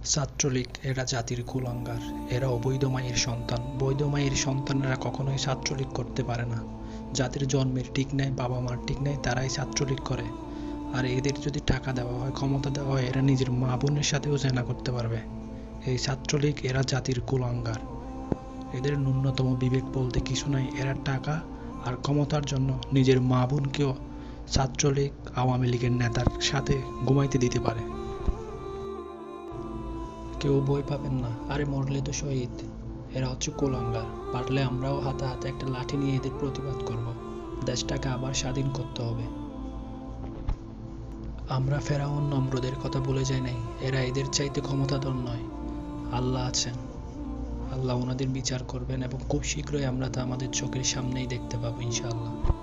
ছাত্রলীগ এরা জাতির কুলাঙ্গার। এরা অবৈধ মায়ের সন্তান। বৈধ মায়ের সন্তানেরা কখনোই ছাত্রলীগ করতে পারে না। যাদের জন্মের ঠিক নেই, বাবা মার ঠিক নেই, তারাই ছাত্রলীগ করে। আর এদের যদি টাকা দেওয়া হয়, ক্ষমতা দেওয়া হয়, এরা নিজের মা বোনের সাথেও জেনা করতে পারবে। এই ছাত্রলীগ এরা জাতির কুলাঙ্গার। এদের ন্যূনতম বিবেক বলতে কিছু নাই। এরা টাকা আর ক্ষমতার জন্য নিজের মা বোনকেও ছাত্রলীগ আওয়ামী লীগের নেতার সাথে ঘুমাইতে দিতে পারে। কেউ ভয় পাবেন না, আরে মরলে তো শহীদ। এরা হচ্ছে কুলাঙ্গার। পারলে আমরাও হাতে হাতে একটা লাঠি নিয়ে এদের প্রতিবাদ করব। দেশটাকে আবার স্বাধীন করতে হবে। আমরা ফেরাউন নমরুদের কথা ভুলে যাই নাই। এরা এদের চাইতে ক্ষমতাধর নয়। আল্লাহ আছেন। আল্লাহ ওনাদের বিচার করবেন এবং খুব শীঘ্রই আমরা তা আমাদের চোখের সামনেই দেখতে পাবো ইনশাআল্লাহ।